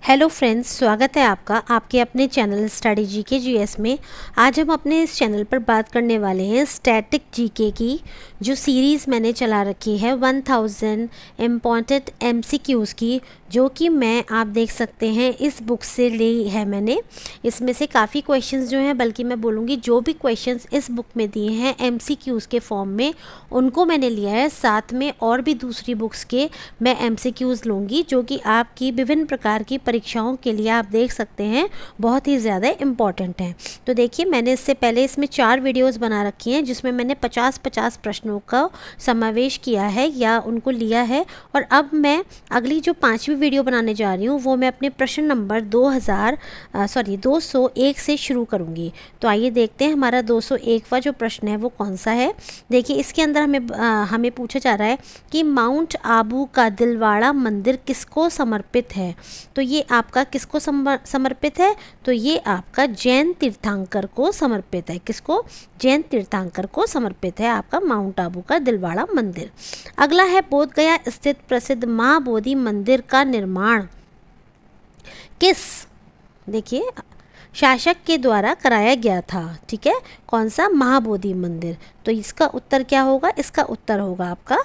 Hello friends, स्वागत है आपका आपके अपने चैनल स्टडी जीके जीएस में। आज हम अपने इस चैनल पर बात करने वाले हैं स्टैटिक जीके की, जो सीरीज़ मैंने चला रखी है 1000 इम्पॉर्टेंट एमसीक्यूज़ की, जो कि आप देख सकते हैं इस बुक से ली है मैंने। इसमें से काफ़ी क्वेश्चंस जो हैं, बल्कि मैं बोलूँगी जो भी क्वेश्चंस इस बुक में दिए हैं एमसीक्यूज़ के फॉर्म में, उनको मैंने लिया है। साथ में और भी दूसरी बुक्स के मैं एमसीक्यूज़ लूँगी, जो कि आपकी विभिन्न प्रकार की परीक्षाओं के लिए आप देख सकते हैं बहुत ही ज़्यादा इम्पॉर्टेंट हैं। तो देखिए, मैंने इससे पहले इसमें 4 वीडियोस बना रखी हैं, जिसमें मैंने 50-50 प्रश्नों का समावेश किया है या उनको लिया है। और अब मैं अगली जो 5वीं वीडियो बनाने जा रही हूँ, वो मैं अपने प्रश्न नंबर 201 से शुरू करूँगी। तो आइए देखते हैं हमारा 201वां जो प्रश्न है वो कौन सा है। देखिए, इसके अंदर हमें पूछा जा रहा है कि माउंट आबू का दिलवाड़ा मंदिर किसको समर्पित है। तो ये आपका किसको समर्पित है? तो ये आपका जैन तीर्थंकर को समर्पित है। किसको? जैन तीर्थंकर को समर्पित है आपका माउंट आबू का दिलवाड़ा मंदिर। अगला है, बोध गया स्थित प्रसिद्ध महाबोधि मंदिर का निर्माण देखिए शासक के द्वारा कराया गया था। ठीक है, कौन सा? महाबोधि मंदिर। तो इसका उत्तर क्या होगा? इसका उत्तर होगा आपका,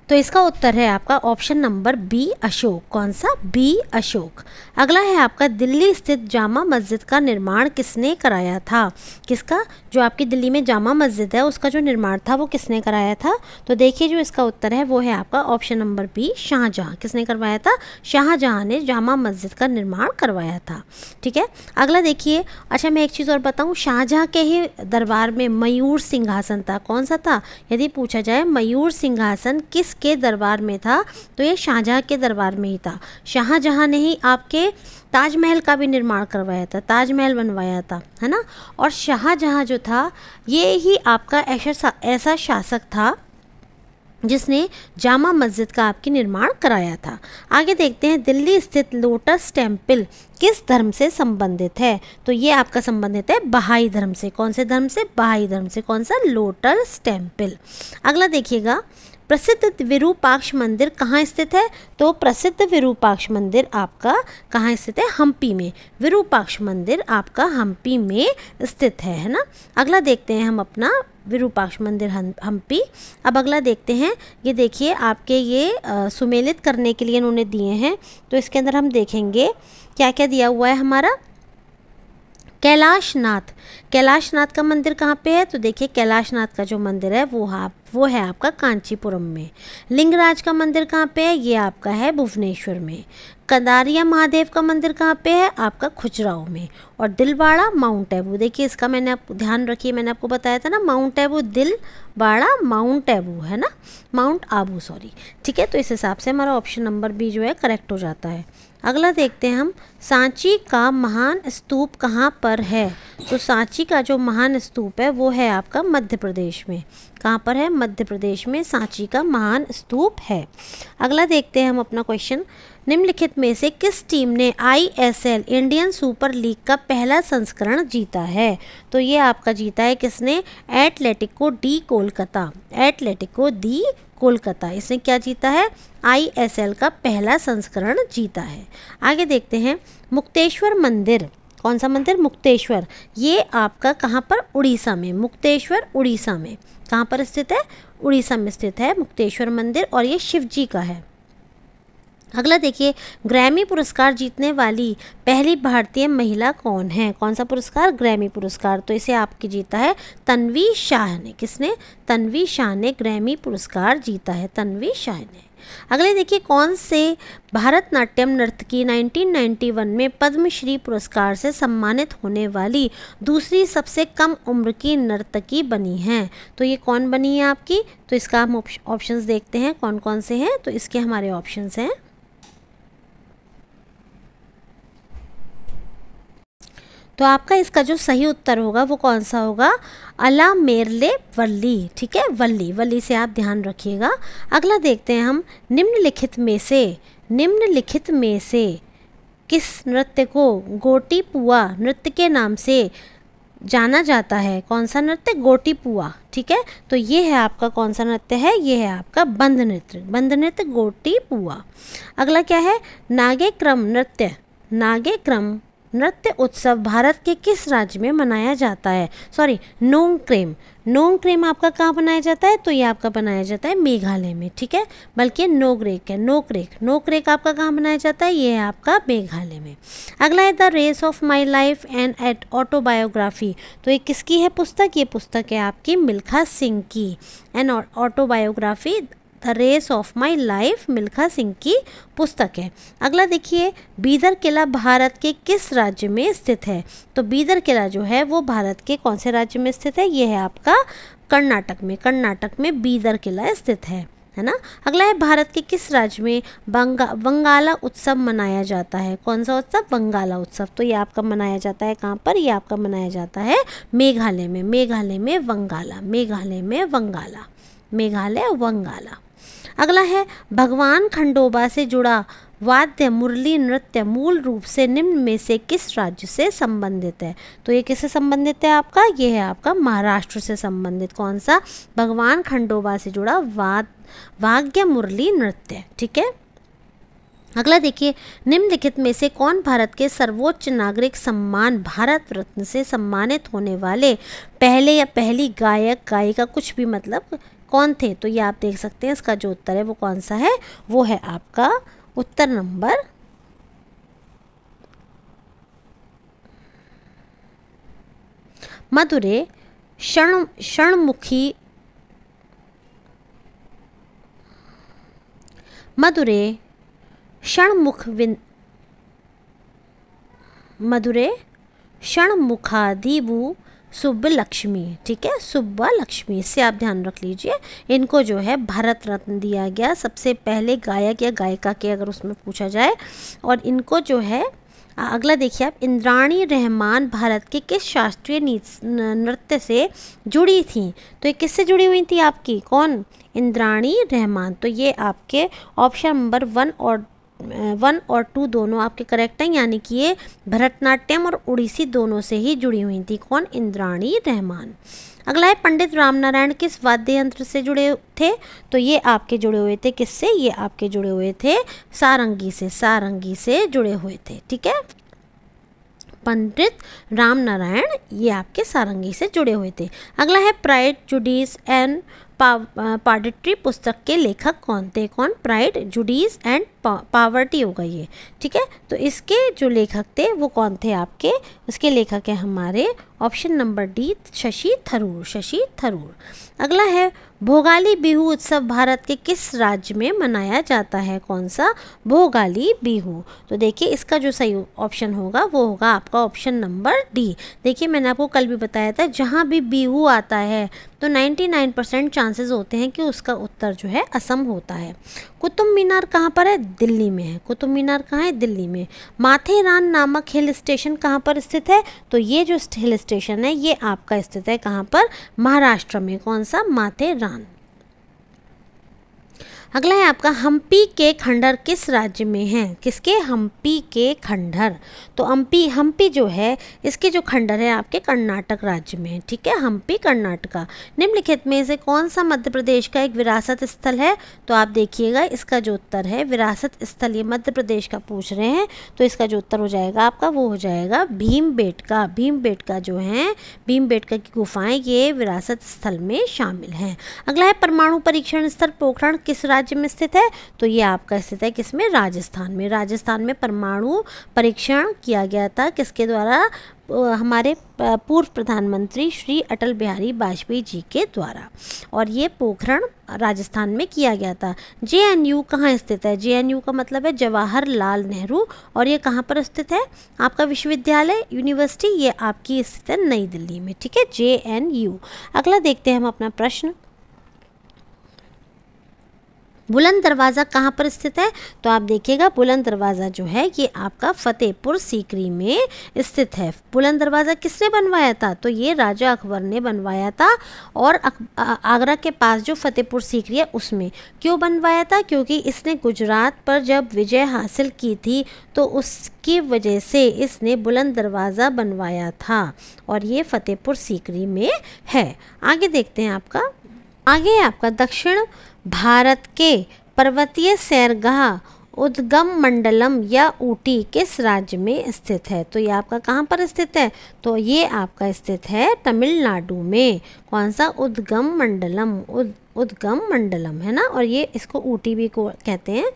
तो इसका उत्तर है आपका ऑप्शन नंबर बी, अशोक। कौन सा? बी, अशोक। अगला है आपका, दिल्ली स्थित जामा मस्जिद का निर्माण किसने कराया था? किसका? जो आपकी दिल्ली में जामा मस्जिद है, उसका जो निर्माण था वो किसने कराया था? तो देखिए, जो इसका उत्तर है वो है आपका ऑप्शन नंबर बी, शाहजहाँ। किसने करवाया था? शाहजहाँ ने जामा मस्जिद का निर्माण करवाया था। ठीक है, अगला देखिए। अच्छा, मैं एक चीज़ और बताऊँ, शाहजहाँ के ही दरबार में मयूर सिंहासन था। कौन सा था? यदि पूछा जाए मयूर सिंहासन किसके दरबार में था, तो ये शाहजहाँ के दरबार में ही था। शाहजहाँ ने ही आपके ताजमहल का भी निर्माण करवाया था, ताजमहल बनवाया था, है ना। और शाहजहाँ जो था, ये ही आपका ऐसा शासक था जिसने जामा मस्जिद का आपकी निर्माण कराया था। आगे देखते हैं, दिल्ली स्थित लोटस टेम्पल किस धर्म से संबंधित है? तो ये आपका संबंधित है बहाई धर्म से। कौन से धर्म से? बहाई धर्म से। कौन सा? Lotus temple. अगला देखिएगा, प्रसिद्ध विरूपाक्ष मंदिर कहाँ स्थित है? तो प्रसिद्ध विरूपाक्ष मंदिर आपका कहाँ स्थित है? हम्पी में। विरूपाक्ष मंदिर आपका हम्पी में स्थित है ना। अगला देखते हैं हम अपना विरूपाक्ष मंदिर हम्पी। अब अगला देखते हैं, ये देखिए आपके ये सुमेलित करने के लिए इन्होंने दिए हैं। तो इसके अंदर हम देखेंगे क्या क्या दिया हुआ है हमारा। कैलाशनाथ, कैलाशनाथ का मंदिर कहाँ पे है? तो देखिए, कैलाशनाथ का जो मंदिर है वो है आपका कांचीपुरम में। लिंगराज का मंदिर कहाँ पे है? ये आपका है भुवनेश्वर में। कंदारिया महादेव का मंदिर कहाँ पे है? आपका खुजराहो में। और दिलवाड़ा माउंट आबू, देखिए इसका मैंने आपको ध्यान रखिए, मैंने आपको बताया था ना, माउंट आबू दिलवाड़ा माउंट आबू है ना, माउंट आबू सॉरी। ठीक है, तो इस हिसाब से हमारा ऑप्शन नंबर बी जो है करेक्ट हो जाता है। अगला देखते हैं हम, सांची का महान स्तूप कहाँ पर है? तो सांची का जो महान स्तूप है वो है आपका मध्य प्रदेश में। कहाँ पर है? मध्य प्रदेश में सांची का महान स्तूप है। अगला देखते हैं हम अपना क्वेश्चन, निम्नलिखित में से किस टीम ने ISL इंडियन सुपर लीग का पहला संस्करण जीता है? तो ये आपका जीता है किसने? Atletico D Kolkata. Atletico D Kolkata, इसने क्या जीता है? ISL का पहला संस्करण जीता है। आगे देखते हैं, मुक्तेश्वर मंदिर, कौन सा मंदिर? मुक्तेश्वर। ये आपका कहाँ पर? उड़ीसा में। मुक्तेश्वर उड़ीसा में। कहाँ पर स्थित है? उड़ीसा में स्थित है मुक्तेश्वर मंदिर, और ये शिव जी का है। अगला देखिए, ग्रैमी पुरस्कार जीतने वाली पहली भारतीय महिला कौन है? कौन सा पुरस्कार? ग्रैमी पुरस्कार। तो इसे आपकी जीता है तन्वी शाह ने। किसने? तन्वी शाह ने ग्रैमी पुरस्कार जीता है, तन्वी शाह ने। अगले देखिए, कौन से भारतनाट्यम नर्तकी 1991 में पद्मश्री पुरस्कार से सम्मानित होने वाली दूसरी सबसे कम उम्र की नर्तकी बनी हैं? तो ये कौन बनी है आपकी? तो इसका हम ऑप्शंस देखते हैं कौन कौन से हैं। तो इसके हमारे ऑप्शंस हैं, तो आपका इसका जो सही उत्तर होगा वो कौन सा होगा? अला मेरले वल्ली। ठीक है, वल्ली, वल्ली से आप ध्यान रखिएगा। अगला देखते हैं हम, निम्नलिखित में से किस नृत्य को गोटी पुआ नृत्य के नाम से जाना जाता है, कौन सा नृत्य, गोटी पुआ, ठीक है। तो ये है आपका कौन सा नृत्य है, ये है आपका बंद नृत्य, बंद नृत्य गोटी पुआ। अगला क्या है, नागेक्रम नृत्य, नागेक्रम नृत्य उत्सव भारत के किस राज्य में मनाया जाता है, सॉरी नोंगक्रेम, नोंगक्रेम आपका कहाँ बनाया जाता है, तो ये आपका बनाया जाता है मेघालय में, ठीक है, बल्कि नोकरेक है, नोकरेक, नोकरेक आपका कहाँ बनाया जाता है, ये है आपका मेघालय में। अगला है the race of my life and at autobiography, तो ये किसकी है पुस्तक, ये पुस्तक है आपकी मिल्खा सिंह की, and autobiography the race of my life Milkha Singh की पुस्तक है। अगला देखिए, बीदर किला भारत के किस राज्य में स्थित है, तो बीदर किला जो है वो भारत के कौन से राज्य में स्थित है, ये है आपका कर्नाटक में, कर्नाटक में बीदर किला स्थित है ना। अगला है भारत के किस राज्य में वंगाला उत्सव मनाया जाता है, कौन सा उत्सव, वंगाला उत्सव, तो ये आपका मनाया जाता है कहाँ पर, ये आपका मनाया जाता है मेघालय में, मेघालय में वंगाला, मेघालय में वंगाला, मेघालय वंगाला। अगला है भगवान खंडोबा से जुड़ा वाद्य मुरली नृत्य मूल रूप से निम्न में से किस राज्य से संबंधित है, तो ये किससे संबंधित है आपका, ये है आपका महाराष्ट्र से संबंधित, कौन सा, भगवान खंडोबा से जुड़ा वाद्य मुरली नृत्य, ठीक है। अगला देखिए, निम्नलिखित में से कौन भारत के सर्वोच्च नागरिक सम्मान भारत रत्न से सम्मानित होने वाले पहले या पहली गायक गायिका, कुछ भी मतलब कौन थे, तो ये आप देख सकते हैं इसका जो उत्तर है वो कौन सा है, वो है आपका उत्तर नंबर मधुरे षणमुखी, मधुरे षणमुखादिबू सुब्बलक्ष्मी, ठीक है, सुब्बलक्ष्मी, इससे आप ध्यान रख लीजिए, इनको जो है भारत रत्न दिया गया सबसे पहले गायक या गायिका के अगर उसमें पूछा जाए, और इनको जो है। अगला देखिए आप, इंद्राणी रहमान भारत के किस शास्त्रीय नृत्य से जुड़ी थी, तो ये किससे जुड़ी हुई थी आपकी, कौन, इंद्राणी रहमान, तो ये आपके ऑप्शन नंबर 1 और 2 दोनों आपके करेक्ट हैं, यानी कि ये भरतनाट्यम और उड़ीसी दोनों से ही जुड़ी हुई थी, कौन, इंद्राणी रहमान। अगला है पंडित रामनारायण किस वाद्य यंत्र से जुड़े थे, तो ये आपके जुड़े हुए थे किससे, ये आपके जुड़े हुए थे सारंगी से, सारंगी से जुड़े हुए थे, ठीक है। पंडित रामनारायण ये आपके सारंगी से जुड़े हुए थे। अगला है प्राइड जुडीज एंड पावर्टी पुस्तक के लेखक कौन थे, कौन, प्राइड जुडीज एंड पावर्टी होगा ये, ठीक है। तो इसके जो लेखक थे वो कौन थे आपके, उसके लेखक है हमारे option number D, Shashi Tharoor, Shashi Tharoor. अगला है भोगाली बिहू उत्सव भारत के किस राज्य में मनाया जाता है, कौन सा, भोगाली बिहू, तो देखिए इसका जो सही ऑप्शन होगा वो होगा आपका ऑप्शन नंबर डी। देखिए मैंने आपको कल भी बताया था, जहाँ भी बिहू आता है तो 99% चांसेस होते हैं कि उसका उत्तर जो है असम होता है। कुतुब मीनार कहाँ पर है, दिल्ली में है, कुतुब मीनार कहाँ है, दिल्ली में। माथेरान नामक हिल स्टेशन कहाँ पर स्थित है, तो ये जो हिल स्टेशन है ये आपका स्थित है कहाँ पर, महाराष्ट्र में, कौन सा, माथेरान। अगला है आपका हम्पी के खंडर किस राज्य में है, किसके, हम्पी के खंडर, तो हम्पी जो है इसके जो खंडर है आपके कर्नाटक राज्य में है, ठीक है, हम्पी कर्नाटका। निम्नलिखित में से कौन सा मध्य प्रदेश का एक विरासत स्थल है, तो आप देखिएगा इसका जो उत्तर है विरासत स्थल, ये मध्य प्रदेश का पूछ रहे हैं, तो इसका जो उत्तर हो जाएगा आपका वो हो जाएगा भीमबेटका, भीमबेटका जो है, भीमबेटका की गुफाएं ये विरासत स्थल में शामिल हैं। अगला है परमाणु परीक्षण स्थल पोखरण किस राज्य में स्थित है, तो ये आपका स्थित है किसमें, राजस्थान में। राजस्थान में परमाणु परीक्षण किया गया था किसके द्वारा, हमारे पूर्व प्रधानमंत्री श्री अटल बिहारी वाजपेयी जी के द्वारा, और ये पोखरण राजस्थान में किया गया था। JNU कहाँ स्थित है, JNU का मतलब है जवाहरलाल नेहरू, और ये कहाँ पर स्थित है आपका विश्वविद्यालय, यूनिवर्सिटी, ये आपकी स्थित है नई दिल्ली में, ठीक है, JNU। अगला देखते हैं हम अपना प्रश्न। बुलंद दरवाज़ा कहाँ पर स्थित है? तो आप देखिएगा बुलंद दरवाज़ा जो है ये आपका फतेहपुर सीकरी में स्थित है। बुलंद दरवाज़ा किसने बनवाया था? तो ये राजा अकबर ने बनवाया था, और आगरा के पास जो फतेहपुर सीकरी है उसमें। क्यों बनवाया था? क्योंकि इसने गुजरात पर जब विजय हासिल की थी तो उसकी वजह से इसने बुलंद दरवाज़ा बनवाया था, और ये फतेहपुर सीकरी में है। आगे देखते हैं आपका दक्षिण भारत के पर्वतीय सैरगाह उद्गम मंडलम या ऊटी किस राज्य में स्थित है? तो ये आपका कहाँ पर स्थित है? तो ये आपका स्थित है तमिलनाडु में। कौन सा? उद्गम मंडलम, उद्गम मंडलम है ना, और ये इसको ऊटी भी को कहते हैं।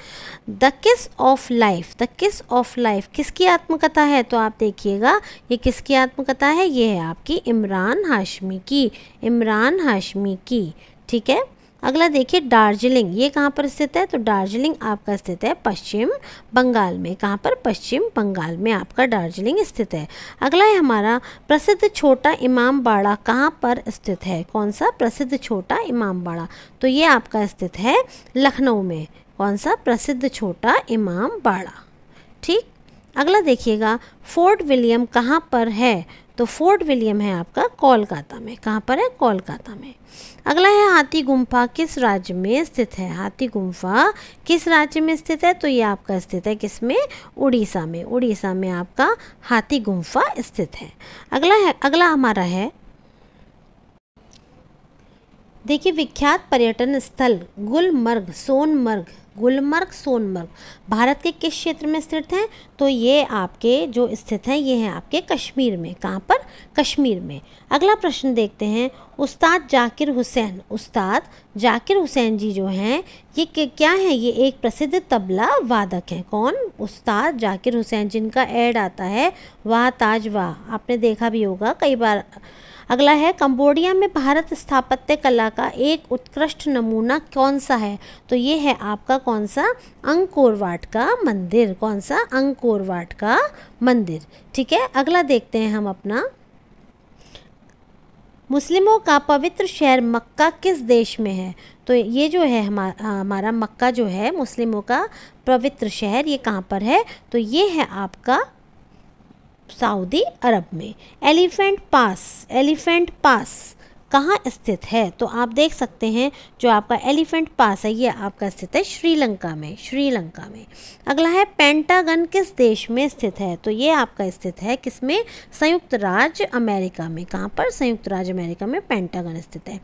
द किस ऑफ लाइफ, द किस ऑफ लाइफ किसकी आत्मकथा है? तो आप देखिएगा ये किसकी आत्मकथा है? ये है आपकी इमरान हाशमी की, इमरान हाशमी की। ठीक है। अगला देखिए दार्जिलिंग, ये कहाँ पर स्थित है? तो दार्जिलिंग आपका स्थित है पश्चिम बंगाल में। कहाँ पर? पश्चिम बंगाल में आपका दार्जिलिंग स्थित है। अगला है हमारा प्रसिद्ध छोटा इमाम बाड़ा कहाँ पर स्थित है? कौन सा? प्रसिद्ध छोटा इमाम बाड़ा, तो ये आपका स्थित है लखनऊ में। कौन सा? प्रसिद्ध छोटा इमाम बाड़ा। ठीक। अगला देखिएगा फोर्ट विलियम कहाँ पर है? तो फोर्ट विलियम है आपका कोलकाता में। कहाँ पर है? कोलकाता में। अगला है हाथी गुम्फा किस राज्य में स्थित है? हाथी गुम्फा किस राज्य में स्थित है? तो ये आपका स्थित है किसमें? उड़ीसा में। उड़ीसा में आपका हाथी गुम्फा स्थित है। अगला हमारा है, देखिए विख्यात पर्यटन स्थल गुलमर्ग सोनमर्ग, गुलमर्ग सोनमर्ग भारत के किस क्षेत्र में स्थित हैं? तो ये आपके जो स्थित हैं ये हैं आपके कश्मीर में। कहाँ पर? कश्मीर में। अगला प्रश्न देखते हैं, उस्ताद जाकिर हुसैन, उस्ताद जाकिर हुसैन जी जो हैं ये क्या हैं? ये एक प्रसिद्ध तबला वादक हैं। कौन? उस्ताद जाकिर हुसैन, जिनका ऐड आता है वाह ताज वाह, आपने देखा भी होगा कई बार। अगला है कंबोडिया में भारत स्थापत्य कला का एक उत्कृष्ट नमूना कौन सा है? तो ये है आपका कौन सा? अंकोर वाट का मंदिर। कौन सा? अंकोर वाट का मंदिर। ठीक है। अगला देखते हैं हम अपना, मुस्लिमों का पवित्र शहर मक्का किस देश में है? तो ये जो है हमारा मक्का जो है मुस्लिमों का पवित्र शहर, ये कहाँ पर है? तो ये है आपका सऊदी अरब में। एलिफेंट पास कहाँ स्थित है? तो आप देख सकते हैं जो आपका एलिफेंट पास है ये आपका स्थित है श्रीलंका में, श्रीलंका में। अगला है पेंटागन किस देश में स्थित है? तो ये आपका स्थित है किसमें? संयुक्त राज्य अमेरिका में। कहाँ पर? संयुक्त राज्य अमेरिका में पेंटागन स्थित है।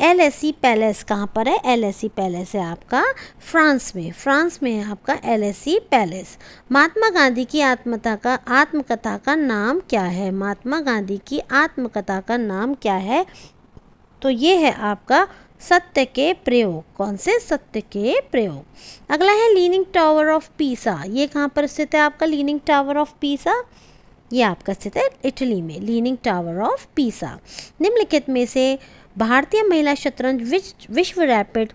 LSE पैलेस कहाँ पर है? LSE पैलेस है आपका फ्रांस में, फ्रांस में है आपका LSE पैलेस। महात्मा गांधी की आत्मकथा का नाम क्या है? महात्मा गांधी की आत्मकथा का नाम क्या है? तो ये है आपका सत्य के प्रयोग। कौन से? सत्य के प्रयोग। अगला है लीनिंग टावर ऑफ पीसा, ये कहाँ पर स्थित है आपका लीनिंग टावर ऑफ पीसा? ये आपका स्थित है इटली में, लीनिंग टावर ऑफ पीसा। निम्नलिखित में से भारतीय महिला शतरंज विश्व रैपिड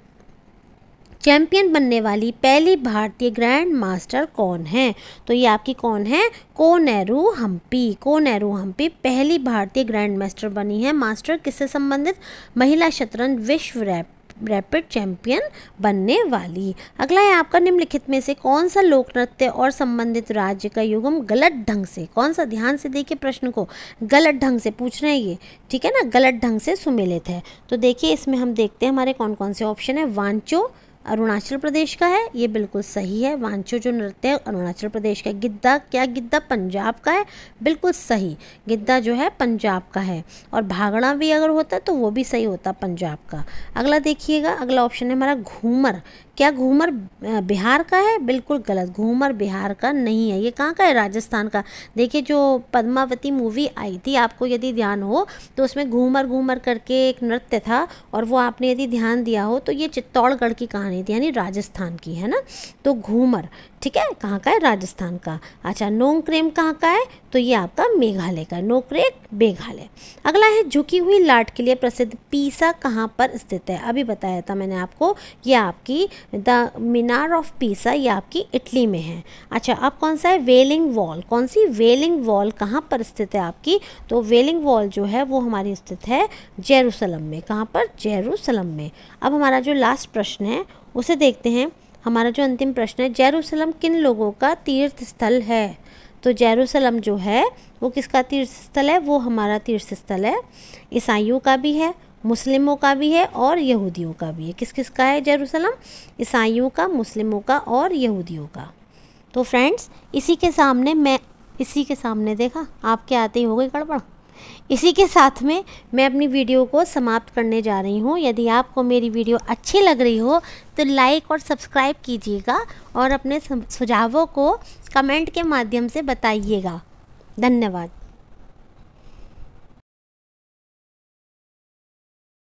चैंपियन बनने वाली पहली भारतीय ग्रैंड मास्टर कौन है? तो ये आपकी कौन है? कोनेरू हम्पी। कोनेरू हम्पी पहली भारतीय ग्रैंड मास्टर बनी है। मास्टर किससे संबंधित? महिला शतरंज विश्व रैपिड चैंपियन बनने वाली। अगला है आपका निम्नलिखित में से कौन सा लोक नृत्य और संबंधित राज्य का युग्म गलत ढंग से, कौन सा? ध्यान से देखिए प्रश्न को, गलत ढंग से पूछ रहे हैं ये, ठीक है ना, गलत ढंग से सुमेलित है। तो देखिए इसमें हम देखते हैं हमारे कौन कौन से ऑप्शन है। वांचो अरुणाचल प्रदेश का है, ये बिल्कुल सही है। वांचो जो नृत्य है अरुणाचल प्रदेश का। गिद्दा, क्या गिद्दा पंजाब का है? बिल्कुल सही, गिद्दा जो है पंजाब का है। और भांगड़ा भी अगर होता तो वो भी सही होता पंजाब का। अगला देखिएगा, अगला ऑप्शन है हमारा घूमर। क्या घूमर बिहार का है? बिल्कुल गलत, घूमर बिहार का नहीं है। ये कहाँ का है? राजस्थान का। देखिए जो पद्मावती मूवी आई थी, आपको यदि ध्यान हो तो उसमें घूमर घूमर करके एक नृत्य था, और वो आपने यदि ध्यान दिया हो तो ये चित्तौड़गढ़ की कहानी थी, यानी राजस्थान की, है ना। तो घूमर ठीक है कहाँ का है? राजस्थान का। अच्छा नोंगक्रेम कहाँ का है? तो ये आपका मेघालय का, नोक्रेक मेघालय। अगला है झुकी हुई लाट के लिए प्रसिद्ध पीसा कहाँ पर स्थित है? अभी बताया था मैंने आपको, ये आपकी द मीनार ऑफ पीसा, ये आपकी इटली में है। अच्छा अब कौन सा है? वेलिंग वॉल। कौन सी? वेलिंग वॉल कहाँ पर स्थित है आपकी? तो वेलिंग वॉल जो है वो हमारी स्थित है जेरूसलम में। कहाँ पर? जेरूसलम में। अब हमारा जो लास्ट प्रश्न है उसे देखते हैं। हमारा जो अंतिम प्रश्न है, जेरूसलम किन लोगों का तीर्थ स्थल है? तो जेरूसलम जो है वो किसका तीर्थ स्थल है? वो हमारा तीर्थ स्थल है ईसाइयों का भी है, मुस्लिमों का भी है और यहूदियों का भी है। किस किस का है जेरूसलम? ईसाइयों का, मुस्लिमों का और यहूदियों का। तो फ्रेंड्स, इसी के सामने देखा, आपके आते ही हो गई गड़बड़। इसी के साथ में मैं अपनी वीडियो को समाप्त करने जा रही हूँ। यदि आपको मेरी वीडियो अच्छी लग रही हो तो लाइक और सब्सक्राइब कीजिएगा और अपने सुझावों को कमेंट के माध्यम से बताइएगा। धन्यवाद।